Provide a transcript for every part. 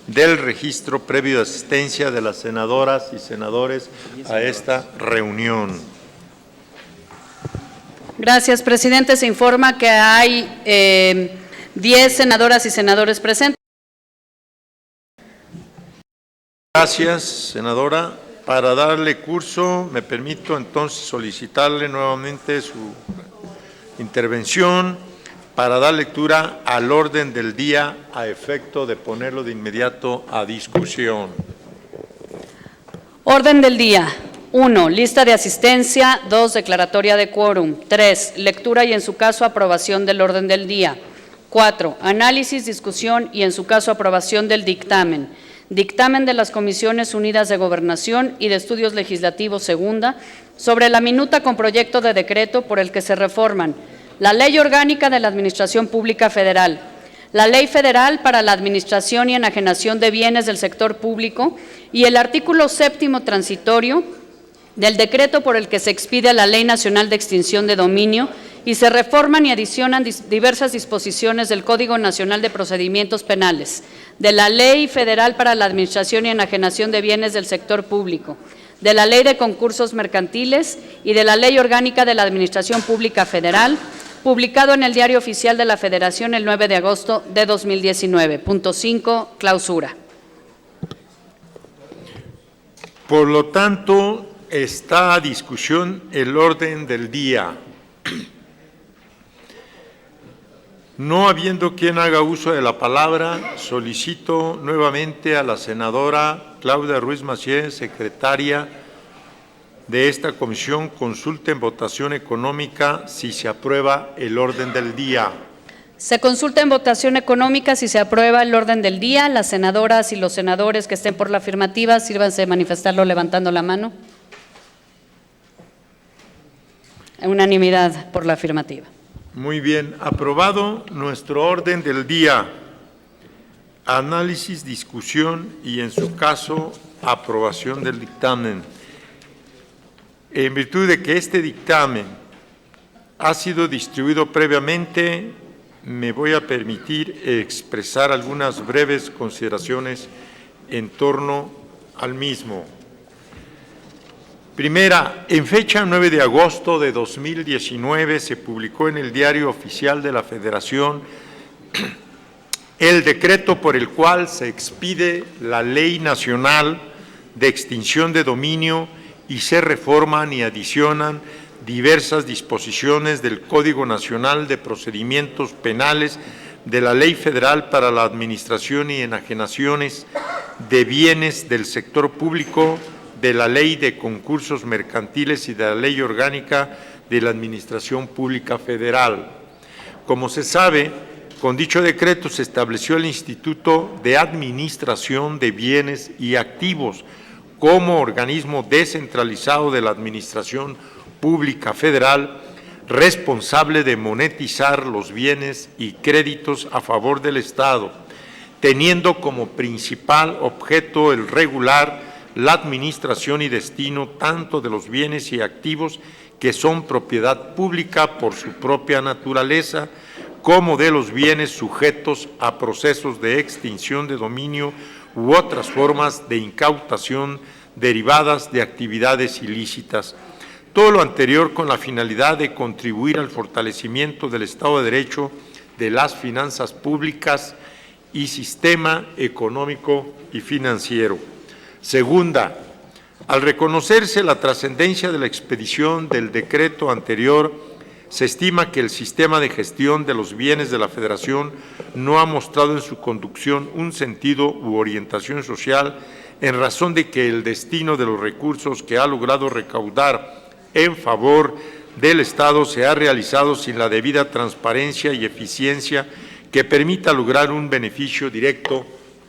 del registro previo de asistencia de las senadoras y senadores a esta reunión. Gracias, presidente. Se informa que hay 10 senadoras y senadores presentes. Gracias, senadora. Para darle curso, me permito entonces solicitarle nuevamente su intervención para dar lectura al orden del día a efecto de ponerlo de inmediato a discusión. Orden del día. 1. Lista de asistencia. 2. Declaratoria de quórum. 3. Lectura y en su caso aprobación del orden del día. 4. Análisis, discusión y en su caso aprobación del dictamen. Dictamen de las Comisiones Unidas de Gobernación y de Estudios Legislativos segunda sobre la minuta con proyecto de decreto por el que se reforman la Ley Orgánica de la Administración Pública Federal, la Ley Federal para la Administración y Enajenación de Bienes del Sector Público y el artículo 7º transitorio del decreto por el que se expide la Ley Nacional de Extinción de Dominio y se reforman y adicionan diversas disposiciones del Código Nacional de Procedimientos Penales, de la Ley Federal para la Administración y Enajenación de Bienes del Sector Público, de la Ley de Concursos Mercantiles y de la Ley Orgánica de la Administración Pública Federal, publicado en el Diario Oficial de la Federación el 9 de agosto de 2019. Punto 5, clausura. Por lo tanto, está a discusión el orden del día. No habiendo quien haga uso de la palabra, solicito nuevamente a la senadora Claudia Ruiz Massieu, secretaria de esta comisión, consulte en votación económica si se aprueba el orden del día. Se consulta en votación económica si se aprueba el orden del día. Las senadoras y los senadores que estén por la afirmativa, sírvanse de manifestarlo levantando la mano. Unanimidad por la afirmativa. Muy bien, aprobado nuestro orden del día. Análisis, discusión y, en su caso, aprobación del dictamen. En virtud de que este dictamen ha sido distribuido previamente, me voy a permitir expresar algunas breves consideraciones en torno al mismo. Primera, en fecha 9 de agosto de 2019 se publicó en el Diario Oficial de la Federación el decreto por el cual se expide la Ley Nacional de Extinción de Dominio y se reforman y adicionan diversas disposiciones del Código Nacional de Procedimientos Penales, de la Ley Federal para la Administración y Enajenaciones de Bienes del Sector Público, de la Ley de Concursos Mercantiles y de la Ley Orgánica de la Administración Pública Federal. Como se sabe, con dicho decreto se estableció el Instituto de Administración de Bienes y Activos como organismo descentralizado de la Administración Pública Federal, responsable de monetizar los bienes y créditos a favor del Estado, teniendo como principal objeto el regular la administración y destino tanto de los bienes y activos que son propiedad pública por su propia naturaleza, como de los bienes sujetos a procesos de extinción de dominio u otras formas de incautación derivadas de actividades ilícitas. Todo lo anterior con la finalidad de contribuir al fortalecimiento del Estado de Derecho, de las finanzas públicas y sistema económico y financiero. Segunda, al reconocerse la trascendencia de la expedición del decreto anterior, se estima que el sistema de gestión de los bienes de la Federación no ha mostrado en su conducción un sentido u orientación social, en razón de que el destino de los recursos que ha logrado recaudar en favor del Estado se ha realizado sin la debida transparencia y eficiencia que permita lograr un beneficio directo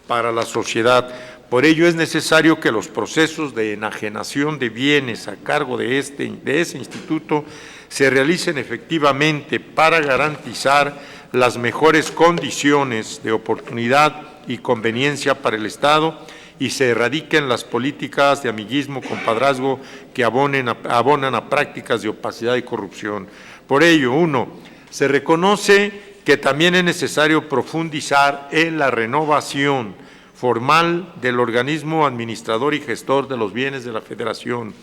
para la sociedad. Por ello es necesario que los procesos de enajenación de bienes a cargo de ese instituto se realicen efectivamente para garantizar las mejores condiciones de oportunidad y conveniencia para el Estado y se erradiquen las políticas de amiguismo, compadrazgo que abonan a prácticas de opacidad y corrupción. Por ello, 1, se reconoce que también es necesario profundizar en la renovación formal del organismo administrador y gestor de los bienes de la Federación.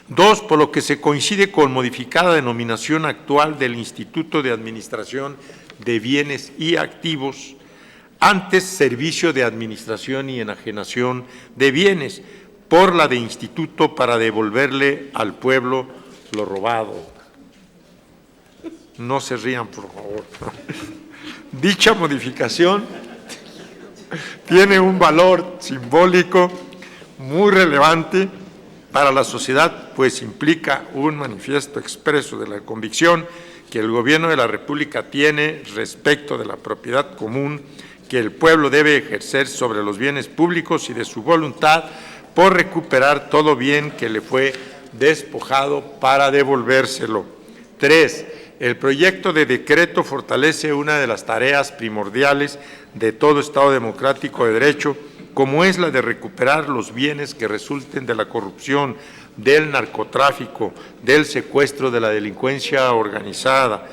2, por lo que se coincide con modificada denominación actual del Instituto de Administración de Bienes y Activos, antes Servicio de Administración y Enajenación de Bienes, por la de Instituto para devolverle al pueblo lo robado. No se rían, por favor. Dicha modificación tiene un valor simbólico muy relevante para la sociedad, pues implica un manifiesto expreso de la convicción que el Gobierno de la República tiene respecto de la propiedad común que el pueblo debe ejercer sobre los bienes públicos y de su voluntad por recuperar todo bien que le fue despojado para devolvérselo. 3. El proyecto de decreto fortalece una de las tareas primordiales de todo Estado democrático de derecho, como es la de recuperar los bienes que resulten de la corrupción, del narcotráfico, del secuestro, de la delincuencia organizada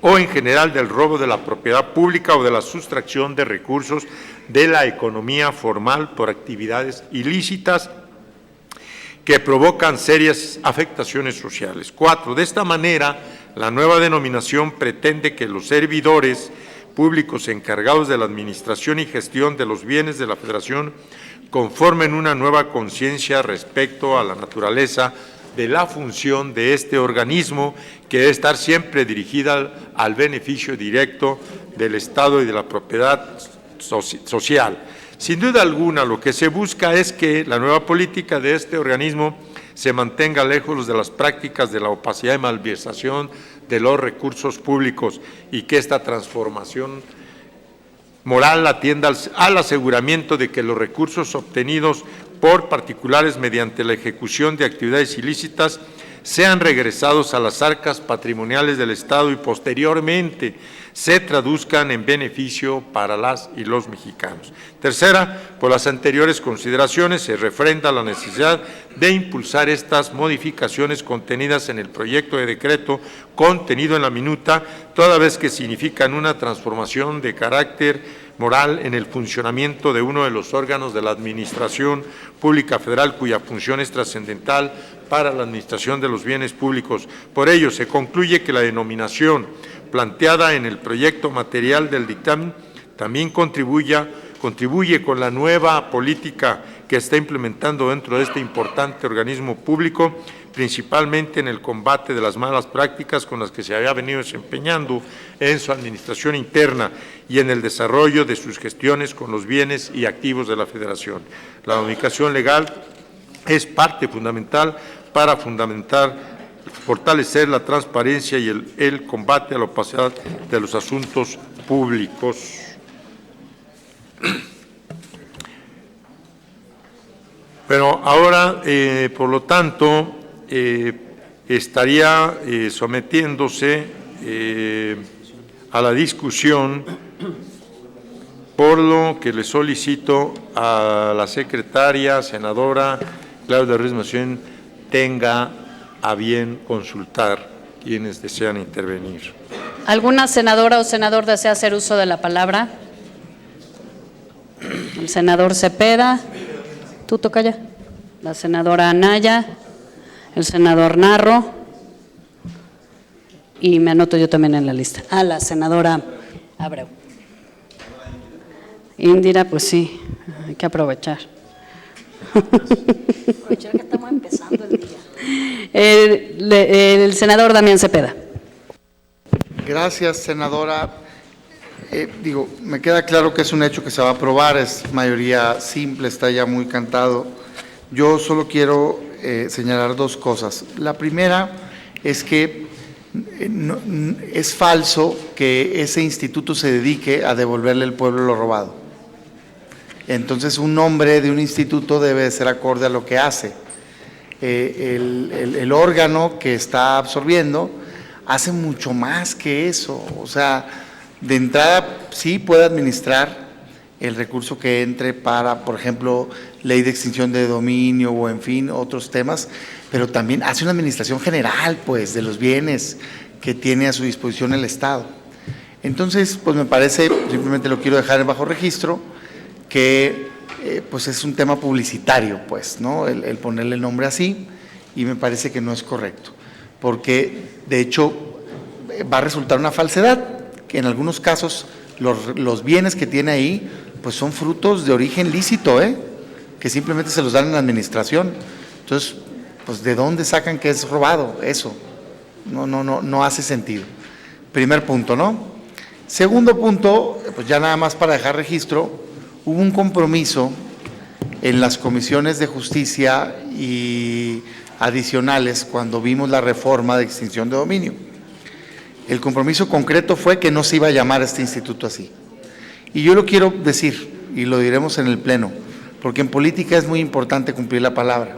o en general del robo de la propiedad pública o de la sustracción de recursos de la economía formal por actividades ilícitas que provocan serias afectaciones sociales. 4. De esta manera, la nueva denominación pretende que los servidores públicos encargados de la administración y gestión de los bienes de la Federación conformen una nueva conciencia respecto a la naturaleza de la función de este organismo, que debe estar siempre dirigida al beneficio directo del Estado y de la propiedad social. Sin duda alguna, lo que se busca es que la nueva política de este organismo se mantenga lejos de las prácticas de la opacidad y malversación de los recursos públicos y que esta transformación moral atienda al aseguramiento de que los recursos obtenidos por particulares mediante la ejecución de actividades ilícitas sean regresados a las arcas patrimoniales del Estado y posteriormente se traduzcan en beneficio para las y los mexicanos. Tercera, por las anteriores consideraciones se refrenda la necesidad de impulsar estas modificaciones contenidas en el proyecto de decreto contenido en la minuta, toda vez que significan una transformación de carácter moral en el funcionamiento de uno de los órganos de la Administración Pública Federal, cuya función es trascendental para la administración de los bienes públicos. Por ello, se concluye que la denominación planteada en el proyecto material del dictamen también contribuye con la nueva política que está implementando dentro de este importante organismo público, principalmente en el combate de las malas prácticas con las que se había venido desempeñando en su administración interna y en el desarrollo de sus gestiones con los bienes y activos de la Federación. La unificación legal es parte fundamental para fortalecer la transparencia y el combate a la opacidad de los asuntos públicos. Bueno, ahora, por lo tanto, estaría sometiéndose a la discusión, por lo que le solicito a la secretaria, senadora Claudia Ruiz Massieu, tenga a bien consultar quienes desean intervenir. ¿Alguna senadora o senador desea hacer uso de la palabra? El senador Cepeda. ¿Tú toca ya? La senadora Anaya, el senador Narro, y me anoto yo también en la lista. La senadora Abreu. Indira, pues sí, hay que aprovechar. Aprovechar que estamos empezando el día. El senador Damián Cepeda. Gracias, senadora. Me queda claro que es un hecho que se va a aprobar, es mayoría simple, está ya muy cantado. Yo solo quiero señalar dos cosas. La primera es que es falso que ese instituto se dedique a devolverle al pueblo lo robado. Entonces, un nombre de un instituto debe ser acorde a lo que hace. El órgano que está absorbiendo hace mucho más que eso. O sea, de entrada sí puede administrar el recurso que entre para, por ejemplo, ley de extinción de dominio o en fin, otros temas, pero también hace una administración general, pues, de los bienes que tiene a su disposición el Estado. Entonces, pues me parece, simplemente lo quiero dejar bajo registro, que pues es un tema publicitario, pues, ¿no? El ponerle el nombre así, y me parece que no es correcto, porque de hecho va a resultar una falsedad, que en algunos casos los bienes que tiene ahí, pues son frutos de origen lícito, que simplemente se los dan en la administración. Entonces, pues ¿de dónde sacan que es robado eso? No hace sentido. Primer punto, ¿no? Segundo punto, pues ya nada más para dejar registro, hubo un compromiso en las comisiones de justicia y adicionales cuando vimos la reforma de extinción de dominio. El compromiso concreto fue que no se iba a llamar a este instituto así. Y yo lo quiero decir, y lo diremos en el Pleno, porque en política es muy importante cumplir la palabra.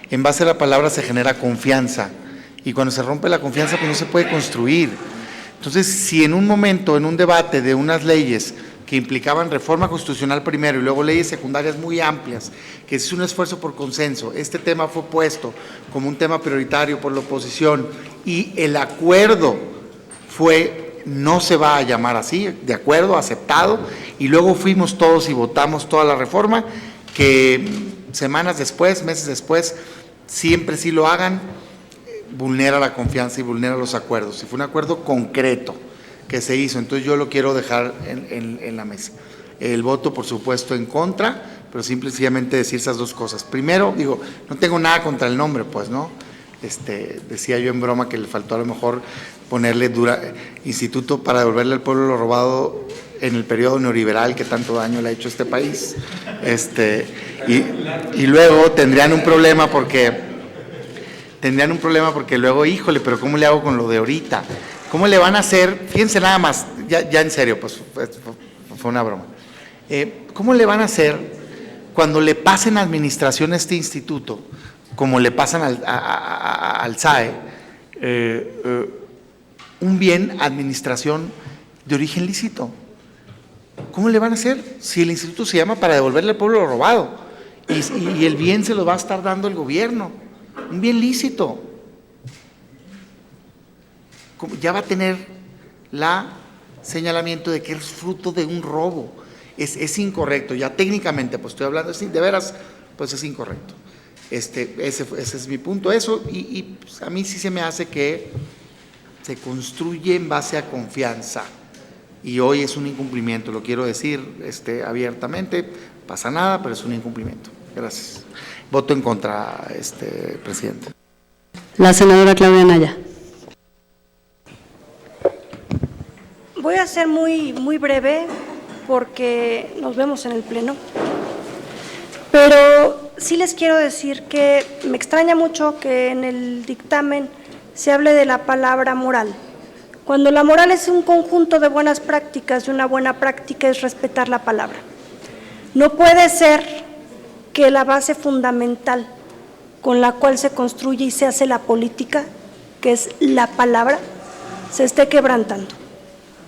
En base a la palabra se genera confianza, y cuando se rompe la confianza, pues no se puede construir. Entonces, si en un momento, en un debate de unas leyes que implicaban reforma constitucional primero y luego leyes secundarias muy amplias, que es un esfuerzo por consenso, este tema fue puesto como un tema prioritario por la oposición y el acuerdo fue, no se va a llamar así, de acuerdo, aceptado, y luego fuimos todos y votamos toda la reforma, que semanas después, meses después, siempre sí lo hagan, vulnera la confianza y vulnera los acuerdos. Y fue un acuerdo concreto que se hizo, entonces yo lo quiero dejar en la mesa. El voto, por supuesto, en contra, pero simplemente decir esas dos cosas. Primero, digo, no tengo nada contra el nombre, pues, ¿no? Decía yo en broma que le faltó a lo mejor ponerle Instituto para devolverle al pueblo lo robado en el periodo neoliberal que tanto daño le ha hecho a este país. Y luego tendrían un problema porque luego, híjole, pero ¿cómo le hago con lo de ahorita? ¿Cómo le van a hacer? Fíjense nada más, ya en serio, pues fue una broma. ¿Cómo le van a hacer cuando le pasen a administración a este instituto, como le pasan al SAE, un bien administración de origen lícito? ¿Cómo le van a hacer si el instituto se llama para devolverle al pueblo lo robado y el bien se lo va a estar dando el gobierno? Un bien lícito. Ya va a tener la señalamiento de que es fruto de un robo. Es incorrecto, ya técnicamente, pues estoy hablando de veras, pues es incorrecto. Ese es mi punto, eso, y pues a mí sí se me hace que se construye en base a confianza, y hoy es un incumplimiento, lo quiero decir abiertamente, pasa nada, pero es un incumplimiento. Gracias. Voto en contra, presidente. La senadora Claudia Anaya. Voy a ser muy breve porque nos vemos en el Pleno, pero sí les quiero decir que me extraña mucho que en el dictamen se hable de la palabra moral, cuando la moral es un conjunto de buenas prácticas y una buena práctica es respetar la palabra. No puede ser que la base fundamental con la cual se construye y se hace la política, que es la palabra, se esté quebrantando.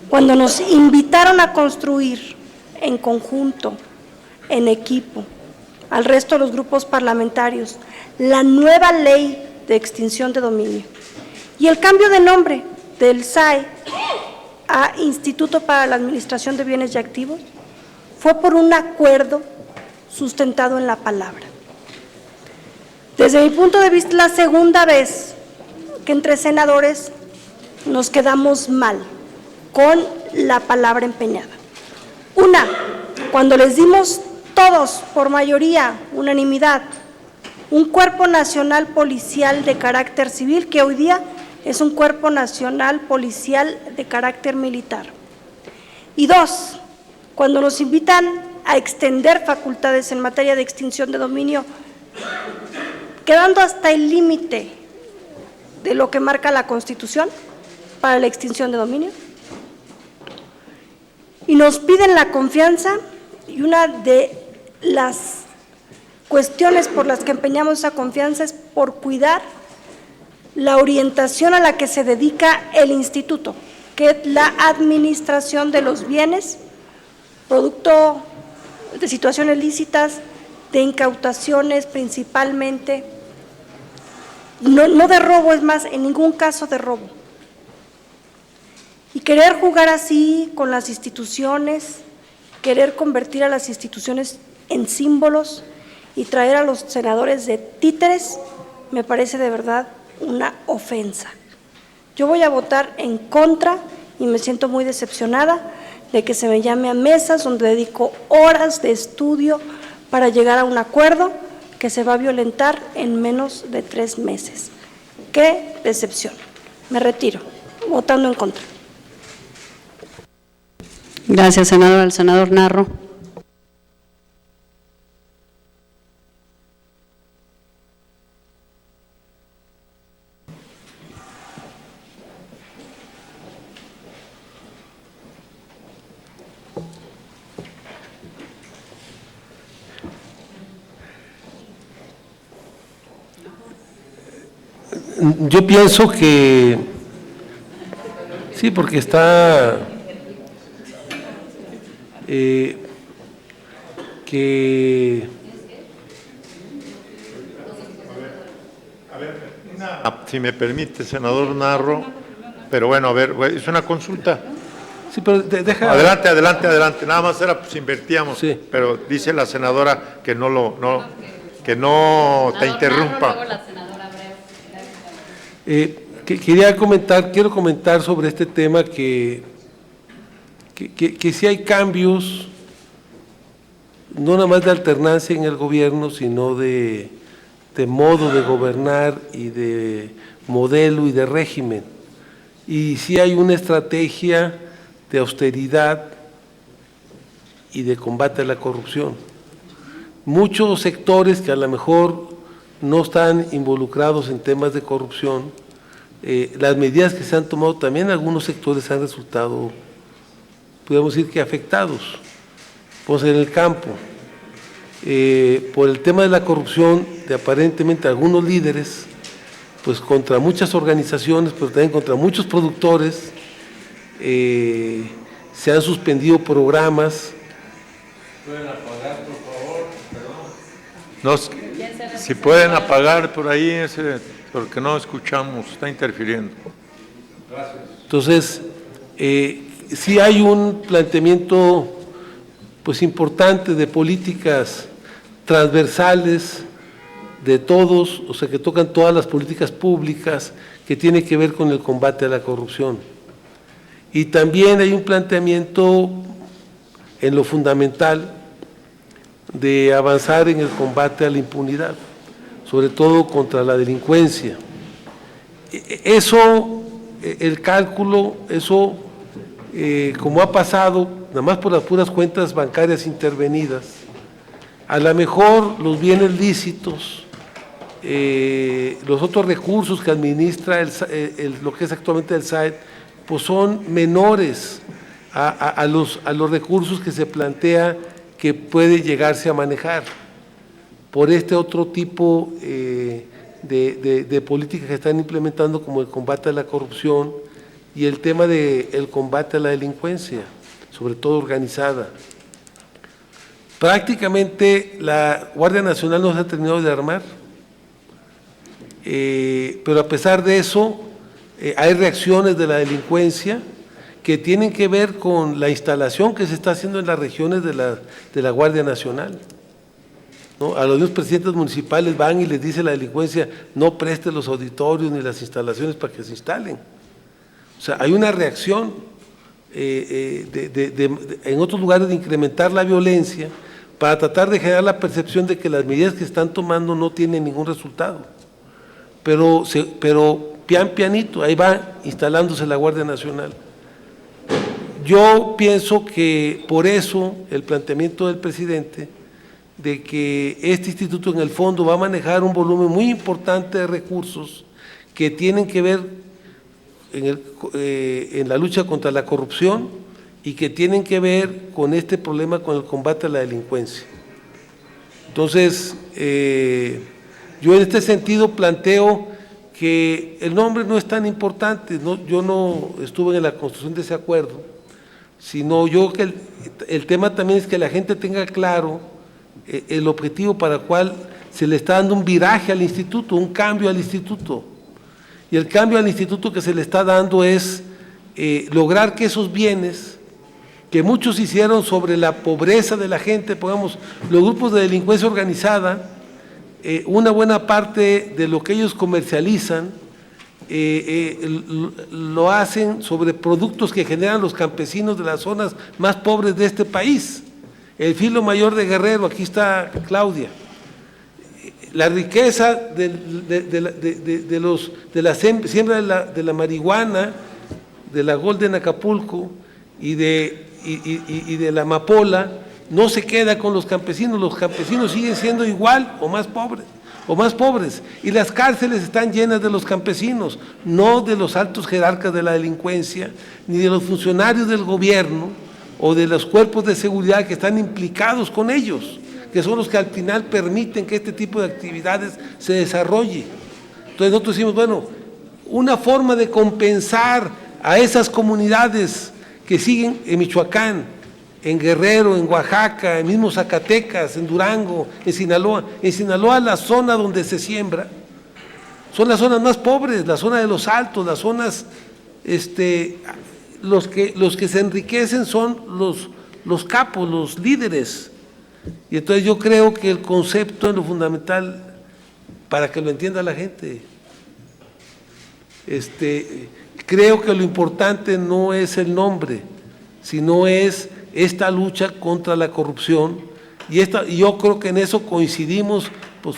Cuando nos invitaron a construir en conjunto, en equipo, al resto de los grupos parlamentarios, la nueva ley de extinción de dominio y el cambio de nombre del SAE a Instituto para la Administración de Bienes y Activos, fue por un acuerdo sustentado en la palabra. Desde mi punto de vista, la segunda vez que entre senadores nos quedamos mal con la palabra empeñada. Una, cuando les dimos todos, por mayoría, unanimidad, un cuerpo nacional policial de carácter civil, que hoy día es un cuerpo nacional policial de carácter militar. Y dos, cuando nos invitan a extender facultades en materia de extinción de dominio, quedando hasta el límite de lo que marca la Constitución para la extinción de dominio, y nos piden la confianza, y una de las cuestiones por las que empeñamos esa confianza es por cuidar la orientación a la que se dedica el instituto, que es la administración de los bienes, producto de situaciones lícitas, de incautaciones principalmente, no de robo, es más, en ningún caso de robo. Y querer jugar así con las instituciones, querer convertir a las instituciones en símbolos y traer a los senadores de títeres, me parece de verdad una ofensa. Yo voy a votar en contra y me siento muy decepcionada de que se me llame a mesas donde dedico horas de estudio para llegar a un acuerdo que se va a violentar en menos de 3 meses. ¡Qué decepción! Me retiro, votando en contra. Gracias, senadora. El senador Narro. Yo pienso que sí, porque está que Si me permite, senador Narro, pero bueno, a ver, es una consulta. sí, pero deja Adelante, nada más era pues invertíamos, Sí. pero dice la senadora que que no te interrumpa. quiero comentar sobre este tema que sí hay cambios, no nada más de alternancia en el gobierno, sino de modo de gobernar y de modelo y de régimen. Y sí hay una estrategia de austeridad y de combate a la corrupción. Muchos sectores que a lo mejor no están involucrados en temas de corrupción, las medidas que se han tomado también, algunos sectores han resultado, podemos decir que afectados, pues en el campo, por el tema de la corrupción de aparentemente algunos líderes, pues contra muchas organizaciones, pero también contra muchos productores, se han suspendido programas. ¿Pueden apagar, por favor? Si pueden apagar por ahí, porque no escuchamos, está interfiriendo. Entonces, sí hay un planteamiento pues importante de políticas transversales de todos, o sea, que tocan todas las políticas públicas que tiene que ver con el combate a la corrupción. Y también hay un planteamiento en lo fundamental de avanzar en el combate a la impunidad, sobre todo contra la delincuencia. Eso, el cálculo, eso, como ha pasado, nada más por las puras cuentas bancarias intervenidas, a lo mejor los bienes lícitos, los otros recursos que administra lo que es actualmente el SAED, pues son menores a los recursos que se plantea que puede llegarse a manejar por este otro tipo de políticas que están implementando, como el combate a la corrupción y el tema del combate a la delincuencia, sobre todo organizada. Prácticamente la Guardia Nacional no se ha terminado de armar, pero a pesar de eso hay reacciones de la delincuencia que tienen que ver con la instalación que se está haciendo en las regiones de la Guardia Nacional, ¿no? A los mismos presidentes municipales van y les dice la delincuencia: no preste los auditorios ni las instalaciones para que se instalen. O sea, hay una reacción en otros lugares de incrementar la violencia para tratar de generar la percepción de que las medidas que están tomando no tienen ningún resultado. Pero pianito, ahí va instalándose la Guardia Nacional. Yo pienso que por eso el planteamiento del presidente de que este instituto en el fondo va a manejar un volumen muy importante de recursos que tienen que ver en la lucha contra la corrupción y que tienen que ver con este problema, con el combate a la delincuencia. Entonces, yo en este sentido planteo que el nombre no es tan importante, yo no estuve en la construcción de ese acuerdo, sino yo que el tema también es que la gente tenga claro el objetivo para el cual se le está dando un viraje al instituto, un cambio al instituto. Y el cambio al instituto que se le está dando es lograr que esos bienes que muchos hicieron sobre la pobreza de la gente, pongamos, los grupos de delincuencia organizada, una buena parte de lo que ellos comercializan lo hacen sobre productos que generan los campesinos de las zonas más pobres de este país. El filo mayor de Guerrero, aquí está Claudia. La riqueza de la siembra de la marihuana, de la Golden Acapulco y de la amapola, no se queda con los campesinos siguen siendo igual o más pobres, y las cárceles están llenas de los campesinos, no de los altos jerarcas de la delincuencia, ni de los funcionarios del gobierno o de los cuerpos de seguridad que están implicados con ellos, que son los que al final permiten que este tipo de actividades se desarrolle. Entonces nosotros decimos, bueno, una forma de compensar a esas comunidades que siguen en Michoacán, en Guerrero, en Oaxaca, en mismo Zacatecas, en Durango, en Sinaloa. En Sinaloa, la zona donde se siembra son las zonas más pobres, la zona de los altos, las zonas, los que se enriquecen son los capos, los líderes. Y entonces yo creo que el concepto es lo fundamental para que lo entienda la gente. Creo que lo importante no es el nombre, sino es esta lucha contra la corrupción, y yo creo que en eso coincidimos pues,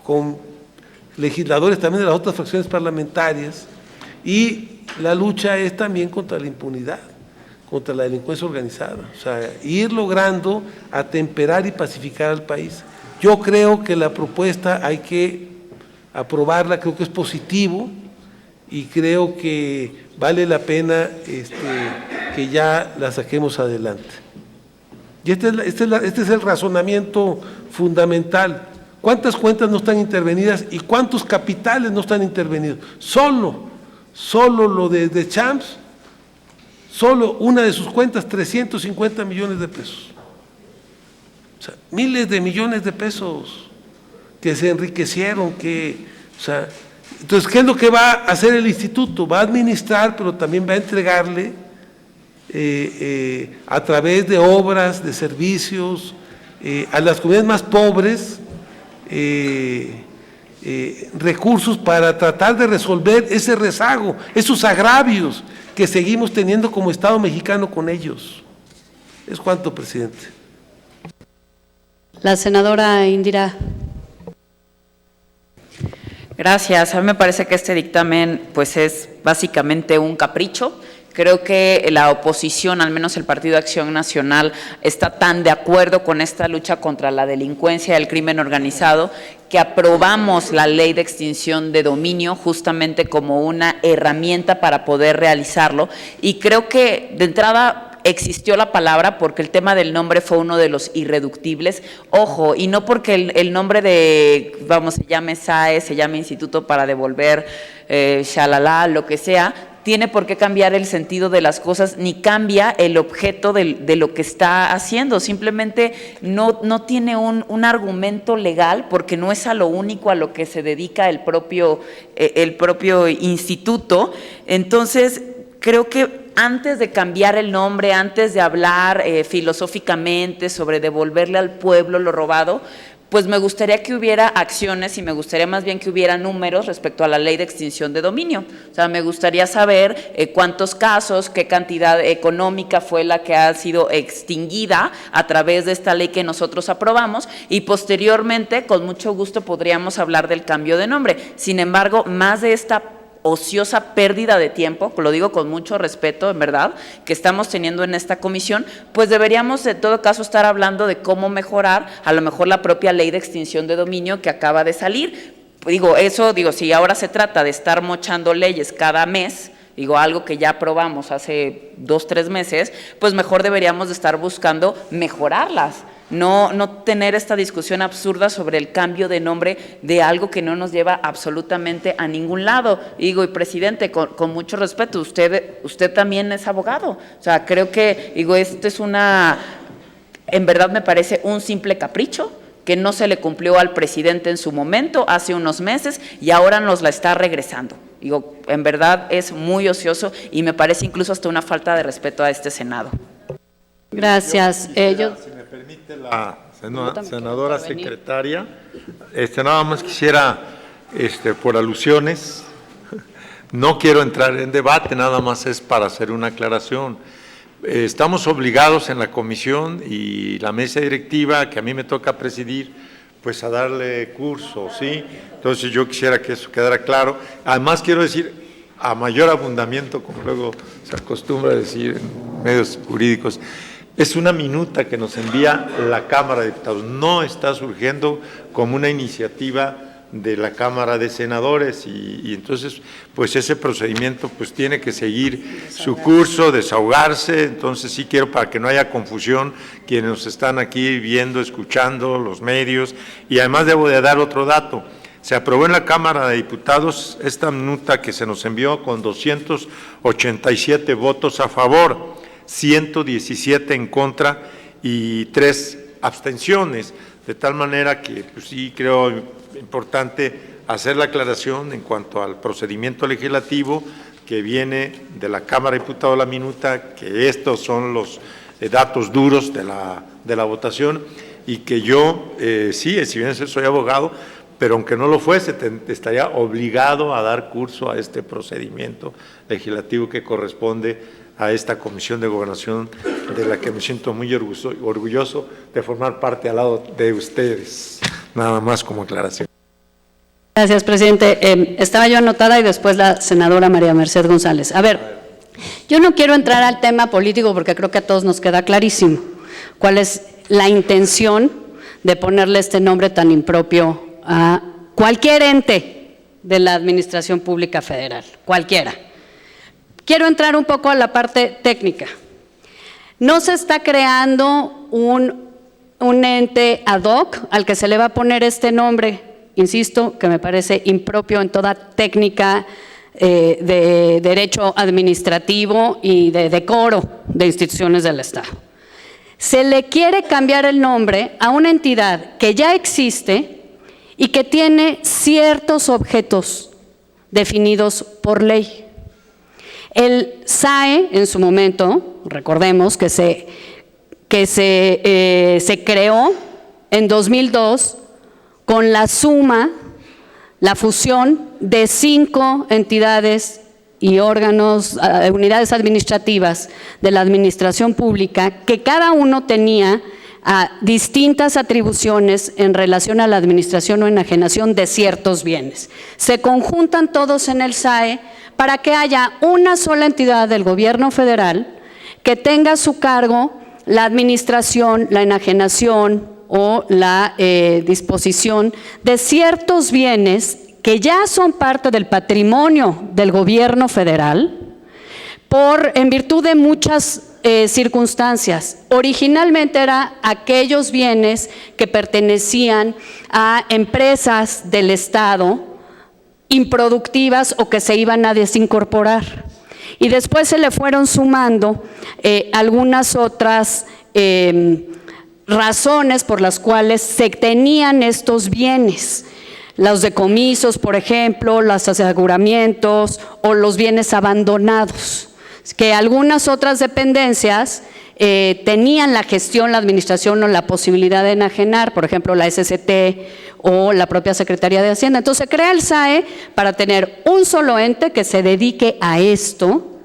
con legisladores también de las otras fracciones parlamentarias, y la lucha es también contra la impunidad, contra la delincuencia organizada, o sea, ir logrando atemperar y pacificar al país. Yo creo que la propuesta hay que aprobarla, creo que es positivo, y creo que vale la pena que ya la saquemos adelante. Y este es el razonamiento fundamental. ¿Cuántas cuentas no están intervenidas y cuántos capitales no están intervenidos? Solo lo de Champs, solo una de sus cuentas, 350 millones de pesos. O sea, miles de millones de pesos que se enriquecieron, entonces, ¿qué es lo que va a hacer el instituto? Va a administrar, pero también va a entregarle a través de obras, de servicios, a las comunidades más pobres, recursos para tratar de resolver ese rezago, esos agravios que seguimos teniendo como Estado mexicano con ellos. Es cuanto, presidente. La senadora Indira. Gracias. A mí me parece que este dictamen pues es básicamente un capricho. Creo que la oposición, al menos el Partido de Acción Nacional, está tan de acuerdo con esta lucha contra la delincuencia y el crimen organizado que aprobamos la ley de extinción de dominio justamente como una herramienta para poder realizarlo. Y creo que de entrada existió la palabra porque el tema del nombre fue uno de los irreductibles. Ojo, y no porque el nombre de, se llame SAE, se llame Instituto para Devolver, shalala, lo que sea, tiene por qué cambiar el sentido de las cosas, ni cambia el objeto de lo que está haciendo. Simplemente no tiene un argumento legal porque no es a lo único a lo que se dedica el propio instituto. Entonces, creo que antes de cambiar el nombre, antes de hablar filosóficamente sobre devolverle al pueblo lo robado, pues me gustaría que hubiera acciones y me gustaría más bien que hubiera números respecto a la ley de extinción de dominio. O sea, me gustaría saber cuántos casos, qué cantidad económica fue la que ha sido extinguida a través de esta ley que nosotros aprobamos, y posteriormente, con mucho gusto, podríamos hablar del cambio de nombre. Sin embargo, más de esta ociosa pérdida de tiempo, lo digo con mucho respeto, en verdad, que estamos teniendo en esta comisión, pues deberíamos en todo caso estar hablando de cómo mejorar a lo mejor la propia ley de extinción de dominio que acaba de salir. Si ahora se trata de estar mochando leyes cada mes, algo que ya aprobamos hace 2 o 3 meses, pues mejor deberíamos de estar buscando mejorarlas. No tener esta discusión absurda sobre el cambio de nombre de algo que no nos lleva absolutamente a ningún lado. Y presidente, con mucho respeto, usted también es abogado. O sea, creo que, esto es en verdad me parece un simple capricho que no se le cumplió al presidente en su momento, hace unos meses, y ahora nos la está regresando. Digo, en verdad es muy ocioso y me parece incluso hasta una falta de respeto a este Senado. Gracias. Si me permite la senadora secretaria, nada más quisiera, por alusiones, no quiero entrar en debate, nada más es para hacer una aclaración. Estamos obligados en la comisión y la mesa directiva, que a mí me toca presidir, pues a darle curso, ¿sí? Entonces yo quisiera que eso quedara claro. Además quiero decir, a mayor abundamiento, como luego se acostumbra a decir en medios jurídicos, es una minuta que nos envía la Cámara de Diputados, no está surgiendo como una iniciativa de la Cámara de Senadores y entonces pues ese procedimiento pues tiene que seguir su curso, desahogarse. Entonces sí quiero, para que no haya confusión, quienes nos están aquí viendo, escuchando, los medios, y además debo de dar otro dato. Se aprobó en la Cámara de Diputados esta minuta que se nos envió con 287 votos a favor, 117 en contra y 3 abstenciones, de tal manera que pues sí creo importante hacer la aclaración en cuanto al procedimiento legislativo que viene de la Cámara de Diputados, la minuta, que estos son los datos duros de la votación, y que yo, sí, si bien soy abogado, pero aunque no lo fuese, estaría obligado a dar curso a este procedimiento legislativo que corresponde a esta Comisión de Gobernación, de la que me siento muy orgulloso de formar parte al lado de ustedes. Nada más como aclaración. Gracias, presidente. Estaba yo anotada y después la senadora María Merced González. A ver, yo no quiero entrar al tema político porque creo que a todos nos queda clarísimo cuál es la intención de ponerle este nombre tan impropio a cualquier ente de la Administración Pública Federal, cualquiera. Quiero entrar un poco a la parte técnica. No se está creando un ente ad hoc al que se le va a poner este nombre, insisto, que me parece impropio en toda técnica de derecho administrativo y de decoro de instituciones del Estado. Se le quiere cambiar el nombre a una entidad que ya existe y que tiene ciertos objetos definidos por ley. El SAE, en su momento, recordemos que se creó en 2002 con la fusión de 5 entidades y órganos, unidades administrativas de la administración pública, que cada uno tenía distintas atribuciones en relación a la administración o enajenación de ciertos bienes. Se conjuntan todos en el SAE para que haya una sola entidad del gobierno federal que tenga a su cargo la administración, la enajenación o la disposición de ciertos bienes que ya son parte del patrimonio del gobierno federal en virtud de muchas circunstancias. Originalmente eran aquellos bienes que pertenecían a empresas del Estado improductivas o que se iban a desincorporar. Y después se le fueron sumando algunas otras razones por las cuales se tenían estos bienes, los decomisos, por ejemplo, los aseguramientos o los bienes abandonados, que algunas otras dependencias tenían la gestión, la administración o la posibilidad de enajenar, por ejemplo, la SCT o la propia Secretaría de Hacienda. Entonces se crea el SAE para tener un solo ente que se dedique a esto,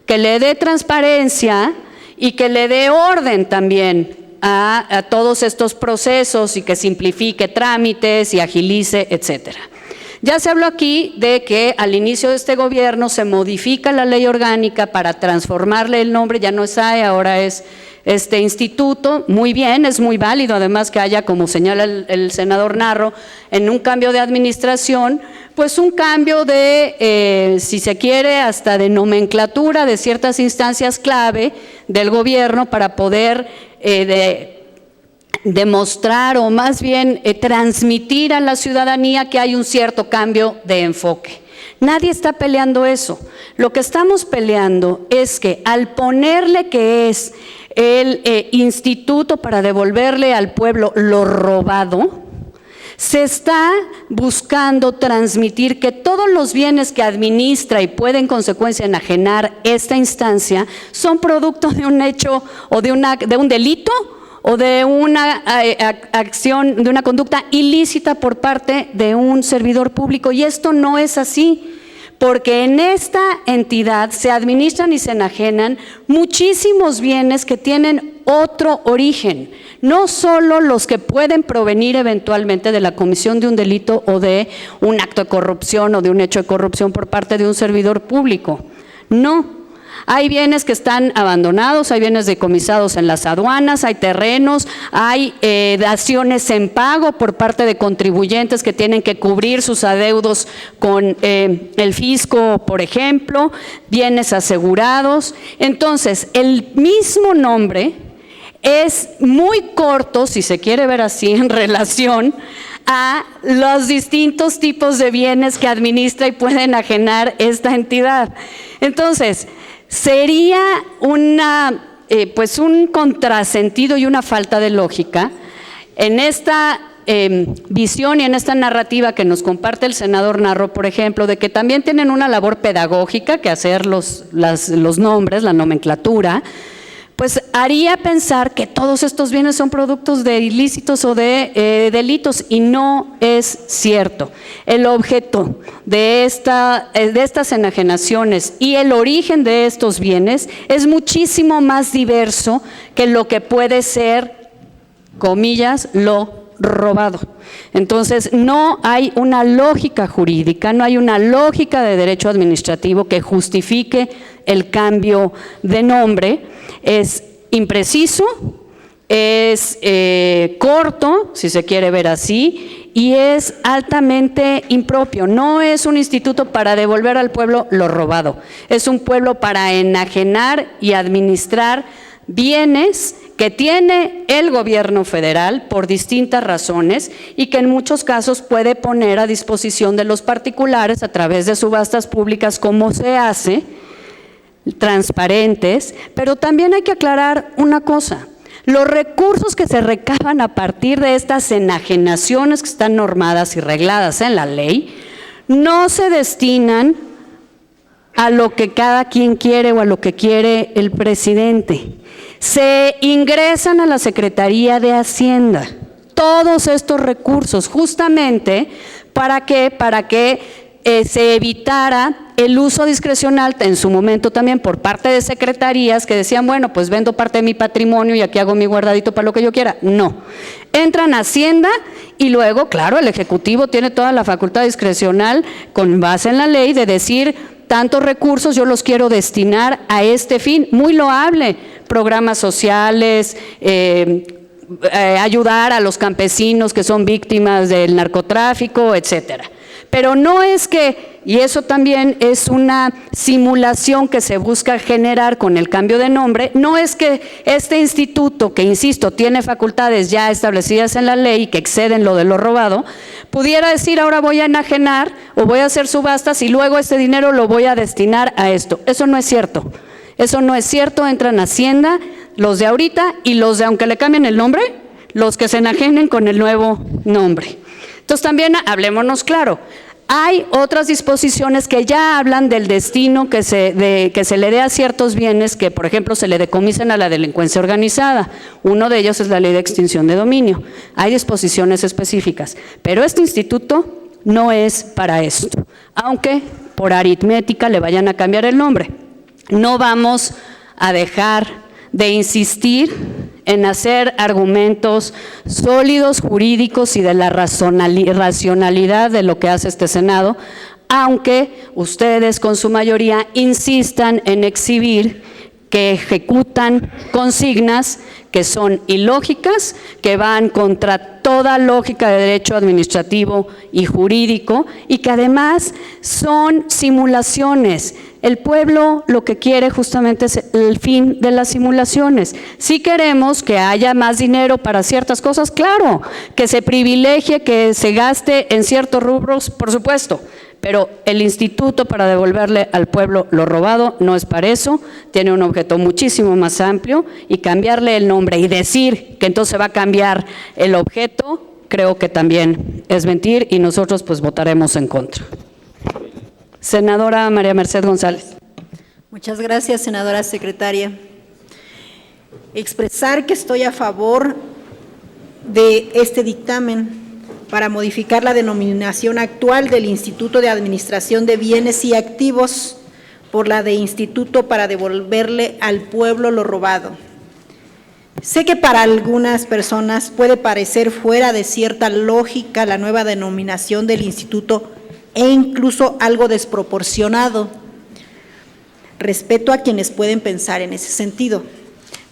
que le dé transparencia y que le dé orden también a todos estos procesos y que simplifique trámites y agilice, etcétera. Ya se habló aquí de que al inicio de este gobierno se modifica la ley orgánica para transformarle el nombre, ya no es SAE, ahora es este instituto. Muy bien, es muy válido además que haya, como señala el senador Narro, en un cambio de administración, pues un cambio de, si se quiere, hasta de nomenclatura de ciertas instancias clave del gobierno para poder demostrar o más bien transmitir a la ciudadanía que hay un cierto cambio de enfoque. Nadie está peleando eso. Lo que estamos peleando es que al ponerle que es el instituto para devolverle al pueblo lo robado, Se está buscando transmitir que todos los bienes que administra y puede en consecuencia enajenar esta instancia son producto de un hecho o de un delito o de una acción, de una conducta ilícita por parte de un servidor público. Y esto no es así, porque en esta entidad se administran y se enajenan muchísimos bienes que tienen otro origen, no solo los que pueden provenir eventualmente de la comisión de un delito o de un acto de corrupción o de un hecho de corrupción por parte de un servidor público. No. Hay bienes que están abandonados, hay bienes decomisados en las aduanas, hay terrenos, hay daciones en pago por parte de contribuyentes que tienen que cubrir sus adeudos con el fisco, por ejemplo, bienes asegurados. Entonces, el mismo nombre es muy corto, si se quiere ver así, en relación a los distintos tipos de bienes que administra y puede enajenar esta entidad. Entonces, sería un contrasentido y una falta de lógica en esta visión y en esta narrativa que nos comparte el senador Narro, por ejemplo, de que también tienen una labor pedagógica que hacer los nombres, la nomenclatura, pues haría pensar que todos estos bienes son productos de ilícitos o de delitos, y no es cierto. El objeto de estas enajenaciones y el origen de estos bienes es muchísimo más diverso que lo que puede ser, comillas, lo robado. Entonces, no hay una lógica jurídica, no hay una lógica de derecho administrativo que justifique el cambio de nombre. Es impreciso, es corto, si se quiere ver así, y es altamente impropio. No es un instituto para devolver al pueblo lo robado, es un pueblo para enajenar y administrar bienes que tiene el gobierno federal por distintas razones y que en muchos casos puede poner a disposición de los particulares a través de subastas públicas, como se hace, transparentes. Pero también hay que aclarar una cosa: los recursos que se recaban a partir de estas enajenaciones que están normadas y regladas en la ley no se destinan a lo que cada quien quiere o a lo que quiere el presidente. Se ingresan a la Secretaría de Hacienda todos estos recursos, justamente ¿para qué? Para que se evitara el uso discrecional en su momento también por parte de secretarías que decían, bueno, pues vendo parte de mi patrimonio y aquí hago mi guardadito para lo que yo quiera. No, entran a Hacienda y luego, claro, el Ejecutivo tiene toda la facultad discrecional con base en la ley de decir, tantos recursos yo los quiero destinar a este fin, muy loable, programas sociales, ayudar a los campesinos que son víctimas del narcotráfico, etcétera. Pero no es que, y eso también es una simulación que se busca generar con el cambio de nombre, no es que este instituto, que insisto, tiene facultades ya establecidas en la ley que exceden lo de lo robado, pudiera decir ahora voy a enajenar o voy a hacer subastas y luego este dinero lo voy a destinar a esto. Eso no es cierto. Eso no es cierto. Entran a Hacienda los de ahorita y los de, aunque le cambien el nombre, los que se enajenen con el nuevo nombre. Entonces también hablémonos claro, hay otras disposiciones que ya hablan del destino que se le dé a ciertos bienes que, por ejemplo, se le decomisen a la delincuencia organizada. Uno de ellos es la ley de extinción de dominio. Hay disposiciones específicas, pero este instituto no es para esto, aunque por aritmética le vayan a cambiar el nombre. No vamos a dejar de insistir en hacer argumentos sólidos, jurídicos y de la racionalidad de lo que hace este Senado, aunque ustedes con su mayoría insistan en exhibir que ejecutan consignas que son ilógicas, que van contra toda lógica de derecho administrativo y jurídico y que además son simulaciones. El pueblo lo que quiere justamente es el fin de las simulaciones. Si queremos que haya más dinero para ciertas cosas, claro, que se privilegie, que se gaste en ciertos rubros, por supuesto, pero el instituto para devolverle al pueblo lo robado no es para eso, tiene un objeto muchísimo más amplio y cambiarle el nombre y decir que entonces va a cambiar el objeto, creo que también es mentir y nosotros pues votaremos en contra. Senadora María Merced González. Muchas gracias, senadora secretaria. Expresar que estoy a favor de este dictamen para modificar la denominación actual del Instituto de Administración de Bienes y Activos por la de Instituto para devolverle al pueblo lo robado. Sé que para algunas personas puede parecer fuera de cierta lógica la nueva denominación del instituto e incluso algo desproporcionado. Respeto a quienes pueden pensar en ese sentido,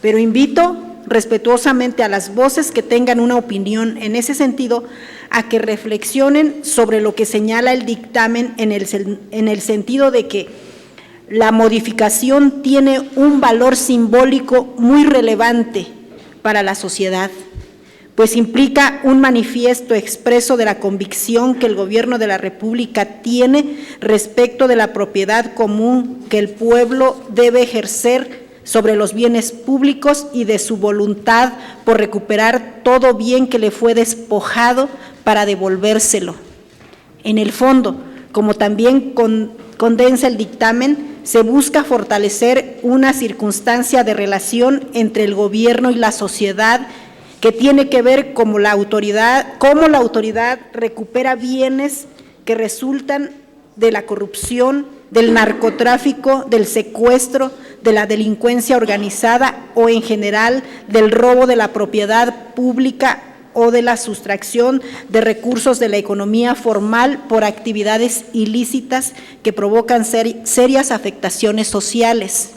pero invito respetuosamente a las voces que tengan una opinión en ese sentido a que reflexionen sobre lo que señala el dictamen en el sentido de que la modificación tiene un valor simbólico muy relevante para la sociedad, pues implica un manifiesto expreso de la convicción que el Gobierno de la República tiene respecto de la propiedad común que el pueblo debe ejercer sobre los bienes públicos y de su voluntad por recuperar todo bien que le fue despojado para devolvérselo. En el fondo, como también condensa el dictamen, se busca fortalecer una circunstancia de relación entre el gobierno y la sociedad que tiene que ver cómo la autoridad recupera bienes que resultan de la corrupción, del narcotráfico, del secuestro, de la delincuencia organizada o en general del robo de la propiedad pública o de la sustracción de recursos de la economía formal por actividades ilícitas que provocan serias afectaciones sociales.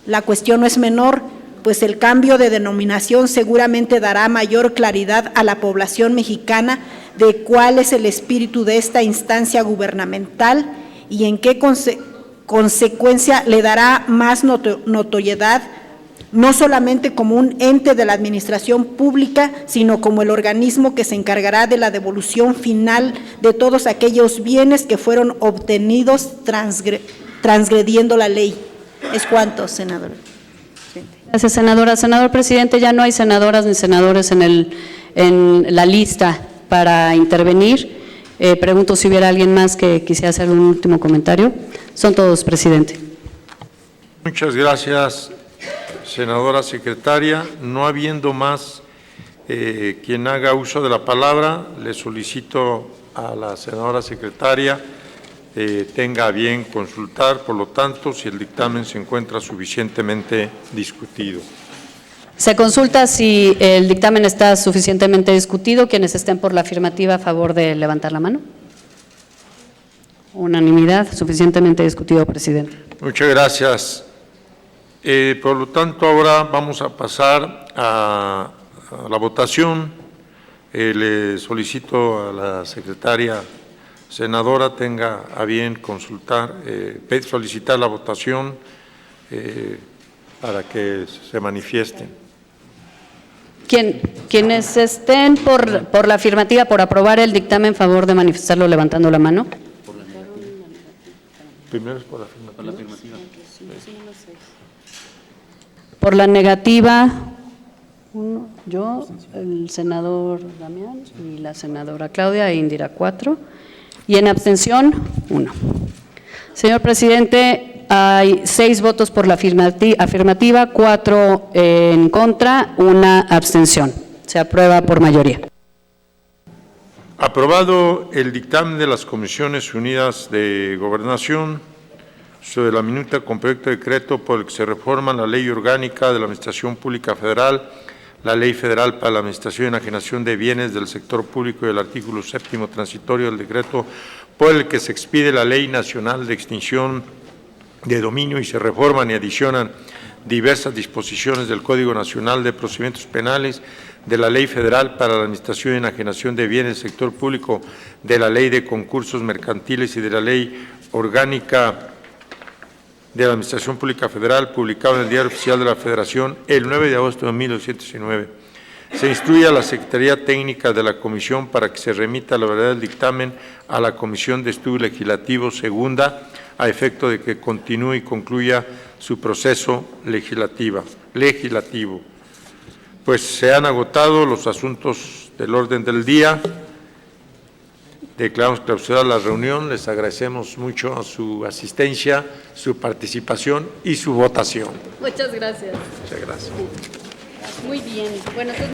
La cuestión no es menor, pues el cambio de denominación seguramente dará mayor claridad a la población mexicana de cuál es el espíritu de esta instancia gubernamental y en qué consecuencia le dará más notoriedad, no solamente como un ente de la administración pública, sino como el organismo que se encargará de la devolución final de todos aquellos bienes que fueron obtenidos transgrediendo la ley. Es cuanto, senadora. Gracias, senadora. Senador presidente, ya no hay senadoras ni senadores en la lista para intervenir. Pregunto si hubiera alguien más que quisiera hacer un último comentario. Son todos, presidente. Muchas gracias, senadora secretaria. No habiendo más quien haga uso de la palabra, le solicito a la senadora secretaria tenga a bien consultar, por lo tanto, si el dictamen se encuentra suficientemente discutido. Se consulta si el dictamen está suficientemente discutido. Quienes estén por la afirmativa, a favor de levantar la mano. Unanimidad, suficientemente discutido, presidente. Muchas gracias. Por lo tanto, ahora vamos a pasar a la votación. Le solicito a la secretaria senadora tenga a bien consultar, solicitar la votación para que se manifiesten. Quienes estén por la afirmativa, por aprobar el dictamen, favor de manifestarlo levantando la mano. Primero es por la afirmativa. Por la negativa, yo, el senador Damián y la senadora Claudia e Indira, 4. Y en abstención, 1. Señor presidente, hay 6 votos por la afirmativa, 4 en contra, 1 abstención. Se aprueba por mayoría. Aprobado el dictamen de las Comisiones Unidas de Gobernación sobre la minuta con proyecto de decreto por el que se reforma la Ley Orgánica de la Administración Pública Federal, la Ley Federal para la Administración y Enajenación de Bienes del Sector Público y el artículo 7º transitorio del decreto por el que se expide la Ley Nacional de Extinción de Dominio y se reforman y adicionan diversas disposiciones del Código Nacional de Procedimientos Penales, de la Ley Federal para la Administración y Enajenación de Bienes del Sector Público, de la Ley de Concursos Mercantiles y de la Ley Orgánica de la Administración Pública Federal, publicado en el Diario Oficial de la Federación el 9 de agosto de 1919. Se instruye a la Secretaría Técnica de la Comisión para que se remita la verdad del dictamen a la Comisión de Estudio Legislativo segunda, a efecto de que continúe y concluya su proceso legislativo. Pues se han agotado los asuntos del orden del día. Declaramos clausurada la reunión. Les agradecemos mucho su asistencia, su participación y su votación. Muchas gracias. Muchas gracias. Muy bien. Bueno, entonces